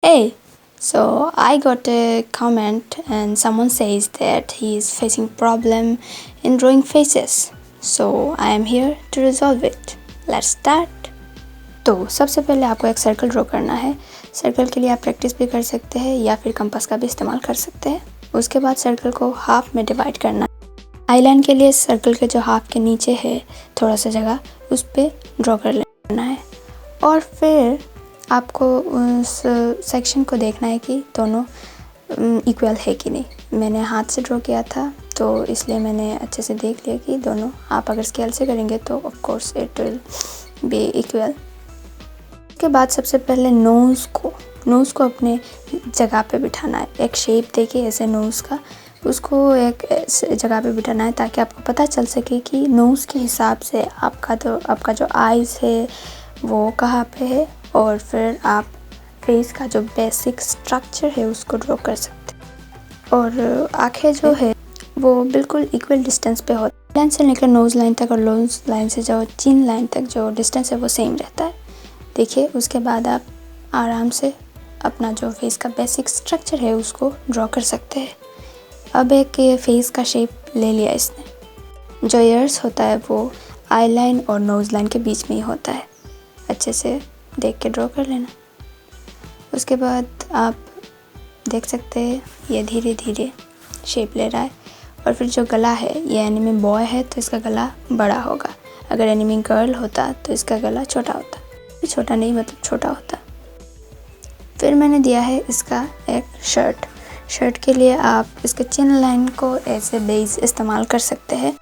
Hey, so I got a comment and someone says that he is facing problem in drawing faces. So I am here to resolve it. Let's start. तो सबसे पहले आपको एक circle draw करना है। Circle के लिए आप प्रैक्टिस भी कर सकते हैं या फिर कंपास का भी इस्तेमाल कर सकते हैं। उसके बाद सर्कल को हाफ में डिवाइड करना है। आईलाइन के लिए सर्कल के जो हाफ के नीचे है थोड़ा सा जगह उस पर ड्रॉ कर लेना है और फिर आपको उस सेक्शन को देखना है कि दोनों इक्वल है कि नहीं। मैंने हाथ से ड्रॉ किया था तो इसलिए मैंने अच्छे से देख लिया कि दोनों, आप अगर स्केल से करेंगे तो of course it will be equal. उसके बाद सबसे पहले नोज़ को अपने जगह पे बिठाना है। एक शेप देके ऐसे नोज़ का उसको एक जगह पे बिठाना है ताकि आपको पता चल सके कि नोज़ के हिसाब से आपका जो आइज़ है वो कहाँ पे है और फिर आप फेस का जो बेसिक स्ट्रक्चर है उसको ड्रॉ कर सकते हैं। और आँखें जो है वो बिल्कुल इक्वल डिस्टेंस पे होती है। लाइन से लेकर नोज़ लाइन तक और नोज़ लाइन से जो चिन लाइन तक जो डिस्टेंस है वो सेम रहता है। देखिए, उसके बाद आप आराम से अपना जो फेस का बेसिक स्ट्रक्चर है उसको ड्रॉ कर सकते हैं। अब एक ये फेस का शेप ले लिया इसने। जो ईयर्स होता है वो आई लाइन और नोज़ लाइन के बीच में ही होता है। अच्छे से देख के ड्रॉ कर लेना। उसके बाद आप देख सकते हैं ये धीरे धीरे शेप ले रहा है। और फिर जो गला है, ये एनिमी बॉय है तो इसका गला बड़ा होगा, अगर एनिमी गर्ल होता तो इसका गला छोटा होता। छोटा नहीं मतलब छोटा होता। फिर मैंने दिया है इसका एक शर्ट के लिए आप इसके चिन लाइन को ऐसे बेस इस्तेमाल कर सकते हैं।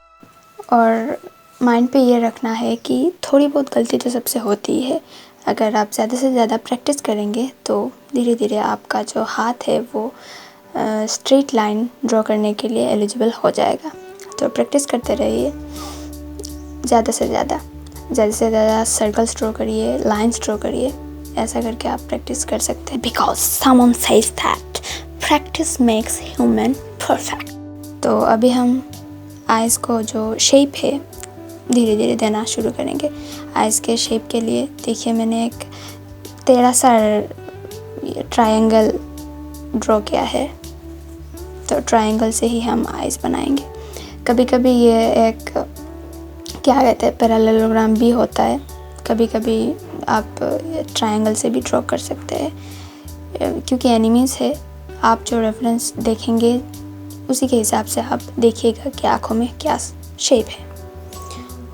और माइंड पे ये रखना है कि थोड़ी बहुत गलती तो सबसे होती ही है। अगर आप ज़्यादा से ज़्यादा प्रैक्टिस करेंगे तो धीरे धीरे आपका जो हाथ है वो स्ट्रेट लाइन ड्रॉ करने के लिए एलिजिबल हो जाएगा। तो प्रैक्टिस करते रहिए, ज़्यादा से ज़्यादा सर्कल्स ड्रॉ करिए, लाइंस ड्रॉ करिए। ऐसा करके आप प्रैक्टिस कर सकते हैं। Because someone says that practice makes human perfect. तो अभी हम आइज़ को जो शेप है धीरे धीरे देना शुरू करेंगे। आइज़ के शेप के लिए देखिए मैंने एक टेढ़ा सा ट्रायंगल ड्रॉ किया है। तो ट्रायंगल से ही हम आइज़ बनाएंगे। कभी कभी ये एक क्या कहते हैं पैरेललोग्राम भी होता है। कभी कभी आप ट्रायंगल से भी ड्रॉ कर सकते हैं। क्योंकि एनिमीज़ है, आप जो रेफरेंस देखेंगे उसी के हिसाब से आप देखिएगा कि आँखों में क्या शेप है।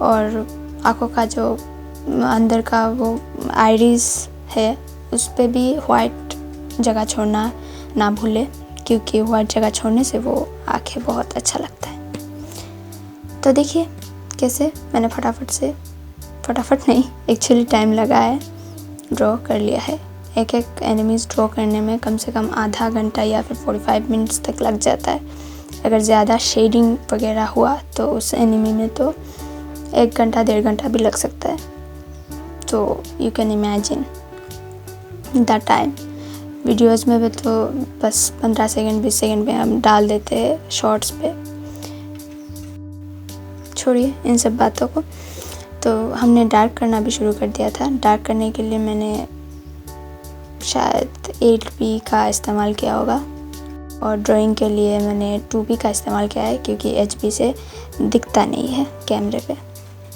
और आँखों का जो अंदर का वो आइरिस है उस पर भी वाइट जगह छोड़ना ना भूले, क्योंकि वाइट जगह छोड़ने से वो आँखें बहुत अच्छा लगता है। तो देखिए कैसे मैंने फटाफट नहीं एक्चुअली टाइम लगा है, ड्रॉ कर लिया है। एक एनिमीज़ ड्रॉ करने में कम से कम आधा घंटा या फिर 45 मिनट्स तक लग जाता है। अगर ज़्यादा शेडिंग वगैरह हुआ तो उस एनिमी में तो 1 घंटा 1.5 घंटा भी लग सकता है। तो you can imagine the time. Videos में भी तो बस 15 सेकंड 20 सेकंड में हम डाल देते हैं शॉर्ट्स पे। छोड़िए इन सब बातों को। तो हमने डार्क करना भी शुरू कर दिया था। डार्क करने के लिए मैंने शायद 8B का इस्तेमाल किया होगा और ड्राइंग के लिए मैंने 2B का इस्तेमाल किया है, क्योंकि HB से दिखता नहीं है कैमरे पे।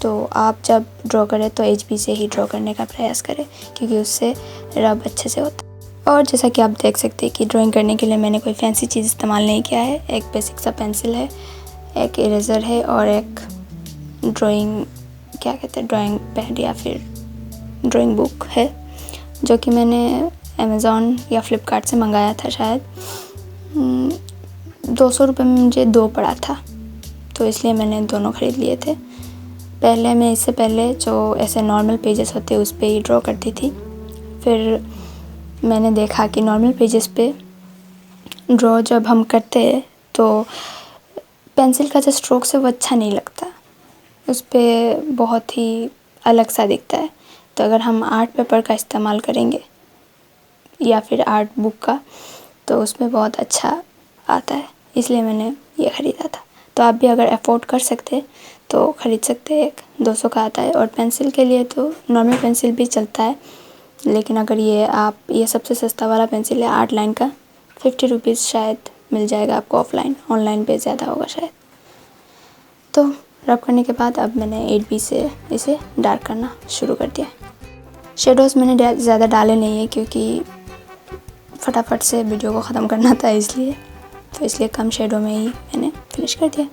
तो आप जब ड्रॉ करें तो HB से ही ड्रॉ करने का प्रयास करें, क्योंकि उससे रब अच्छे से होता है। और जैसा कि आप देख सकते हैं कि ड्राइंग करने के लिए मैंने कोई फैंसी चीज़ इस्तेमाल नहीं किया है। एक बेसिक सा पेंसिल है, एक इरेज़र है और एक ड्राइंग पैड या फिर ड्राइंग बुक है, जो कि मैंने अमेज़ॉन या फ्लिपकार्ट से मंगाया था। शायद 200 रुपये में मुझे 2 पड़ा था, तो इसलिए मैंने दोनों ख़रीद लिए थे। पहले मैं इससे पहले जो ऐसे नॉर्मल पेजेस होते हैं उस पर ही ड्रॉ करती थी। फिर मैंने देखा कि नॉर्मल पेजेस पे ड्रॉ जब हम करते हैं तो पेंसिल का जो स्ट्रोक्स है वो अच्छा नहीं लगता, उस पर बहुत ही अलग सा दिखता है। तो अगर हम आर्ट पेपर का इस्तेमाल करेंगे या फिर आर्ट बुक का तो उसमें बहुत अच्छा आता है, इसलिए मैंने ये ख़रीदा था। तो आप भी अगर अफोर्ड कर सकते तो ख़रीद सकते हैं। एक 200 का आता है। और पेंसिल के लिए तो नॉर्मल पेंसिल भी चलता है, लेकिन अगर ये सबसे सस्ता वाला पेंसिल है 8 लाइन का, 50 रुपीज़ शायद मिल जाएगा आपको ऑफलाइन, ऑनलाइन पे ज़्यादा होगा शायद। तो रब करने के बाद अब मैंने 8B से इसे डार्क करना शुरू कर दिया। शेडोज़ मैंने ज़्यादा डाले नहीं है क्योंकि फटाफट से वीडियो को ख़त्म करना था, इसलिए कम शेडो में ही मैंने फिनिश कर दिया।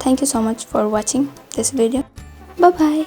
Thank you so much for watching this video. Bye bye.